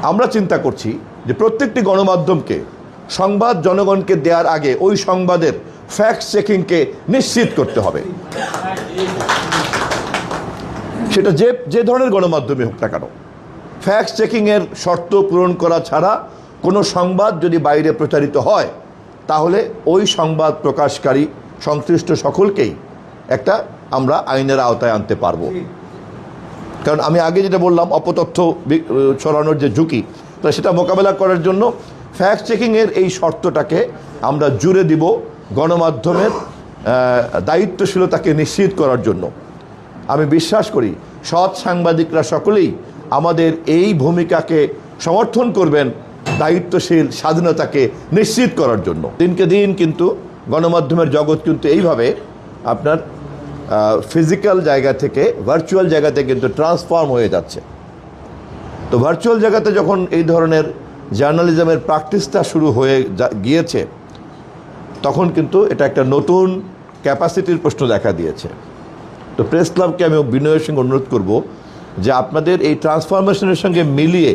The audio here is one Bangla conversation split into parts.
আমরা চিন্তা করছি যে প্রত্যেকটি গণমাধ্যমকে সংবাদ জনগণকে দেওয়ার আগে ওই সংবাদের ফ্যাক্ট চেকিংকে নিশ্চিত করতে হবে। সেটা যে ধরনের গণমাধ্যমে হোক না কেন, ফ্যাক্ট চেকিংয়ের শর্ত পূরণ করা ছাড়া কোনো সংবাদ যদি বাইরে প্রচারিত হয় তাহলে ওই সংবাদ প্রকাশকারী সংশ্লিষ্ট সকলকেই আমরা আইনের আওতায় আনতে পারবো। কারণ আমি আগে যেটা বললাম, অপতথ্য ছড়ানোর যে ঝুঁকি, তো সেটা মোকাবেলা করার জন্য ফ্যাক্ট চেকিংয়ের এই শর্তটাকে আমরা জুড়ে দিব গণমাধ্যমের দায়িত্বশীলতাকে নিশ্চিত করার জন্য। আমি বিশ্বাস করি সৎ সাংবাদিকরা সকলেই আমাদের এই ভূমিকাকে সমর্থন করবেন দায়িত্বশীল স্বাধীনতাকে নিশ্চিত করার জন্য। দিনকে দিন কিন্তু গণমাধ্যমের জগৎ কিন্তু এইভাবে আপনার ফিজিক্যাল জায়গা থেকে ভার্চুয়াল জায়গাতে কিন্তু ট্রান্সফর্ম হয়ে যাচ্ছে। তো ভার্চুয়াল জায়গাতে যখন এই ধরনের জার্নালিজমের প্র্যাকটিসটা শুরু হয়ে গিয়েছে তখন কিন্তু এটা একটা নতুন ক্যাপাসিটির প্রশ্ন দেখা দিয়েছে। তো প্রেস ক্লাবকে আমি বিনয়ের সঙ্গে অনুরোধ করব যে আপনাদের এই ট্রান্সফরমেশনের সঙ্গে মিলিয়ে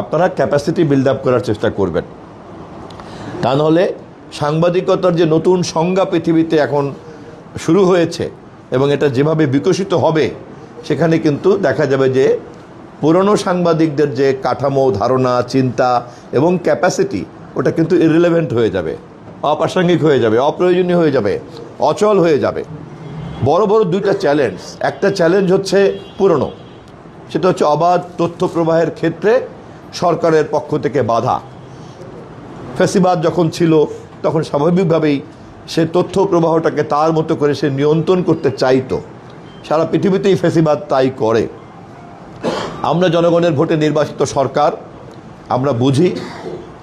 আপনারা ক্যাপাসিটি বিল্ড আপ করার চেষ্টা করবেন। তা নাহলে সাংবাদিকতার যে নতুন সংজ্ঞা পৃথিবীতে এখন শুরু হয়েছে এবং এটা যেভাবে বিকশিত হবে সেখানে কিন্তু দেখা যাবে যে পুরনো সাংবাদিকদের যে কাঠামো, ধারণা, চিন্তা এবং ক্যাপাসিটি ওটা কিন্তু ইররিলেভেন্ট হয়ে যাবে, অপ্রাসঙ্গিক হয়ে যাবে, অপ্রয়োজনীয় হয়ে যাবে, অচল হয়ে যাবে। বড় বড় দুইটা চ্যালেঞ্জ। একটা চ্যালেঞ্জ হচ্ছে পুরনো, সেটা হচ্ছে অবাধ তথ্য প্রবাহের ক্ষেত্রে সরকারের পক্ষ থেকে বাধা। ফ্যাসিবাদ যখন ছিল তখন স্বাভাবিকভাবেই সে তথ্য প্রবাহটাকে তার মতো করে সে নিয়ন্ত্রণ করতে চাইতো। সারা পৃথিবীতেই ফ্যাসিবাদ তাই করে। আমরা জনগণের ভোটে নির্বাচিত সরকার, আমরা বুঝি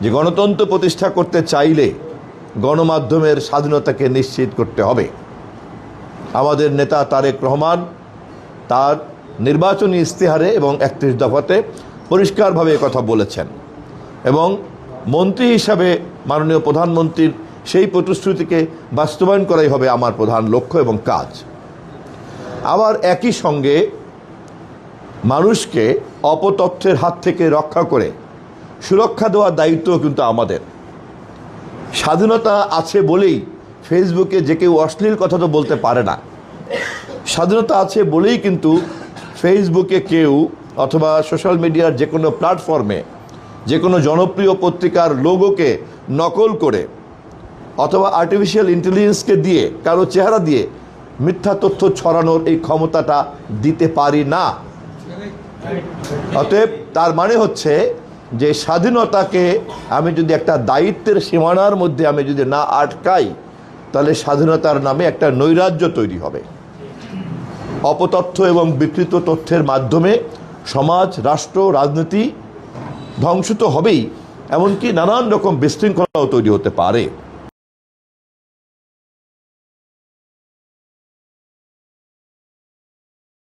যে গণতন্ত্র প্রতিষ্ঠা করতে চাইলে গণমাধ্যমের স্বাধীনতাকে নিশ্চিত করতে হবে। আমাদের নেতা তারেক রহমান তার নির্বাচনী ইস্তেহারে এবং 31 দফাতে পরিষ্কারভাবে কথা বলেছেন এবং মন্ত্রী হিসাবে মাননীয় প্রধানমন্ত্রীর সেই প্রতিশ্রুতিকে বাস্তবায়ন করাই হবে আমার প্রধান লক্ষ্য এবং কাজ। আবার একই সঙ্গে মানুষকে অপতথ্যের হাত থেকে রক্ষা করে সুরক্ষা দেওয়ার দায়িত্ব কিন্তু আমাদের। স্বাধীনতা আছে বলেই ফেসবুকে যে কেউ অশ্লীল কথা তো বলতে পারে না। স্বাধীনতা আছে বলেই কিন্তু ফেসবুকে কেউ অথবা সোশ্যাল মিডিয়ার যে কোনো প্ল্যাটফর্মে যে কোনো জনপ্রিয় পত্রিকার লোগোকে নকল করে অথবা আর্টিফিশিয়াল ইন্টেলিজেন্সকে দিয়ে কারো চেহারা দিয়ে মিথ্যা তথ্য ছড়ানোর এই ক্ষমতাটা দিতে পারি না। অতএব তার মানে হচ্ছে যে স্বাধীনতাকে আমি যদি একটা দায়িত্বের সীমানার মধ্যে আমি যদি না আটকাই তাহলে স্বাধীনতার নামে একটা নৈরাজ্য তৈরি হবে। অপতথ্য এবং বিকৃত তথ্যের মাধ্যমে সমাজ, রাষ্ট্র, রাজনীতি ধ্বংস তো হবেই, এমনকি নানান রকম বিশৃঙ্খলাও তৈরি হতে পারে।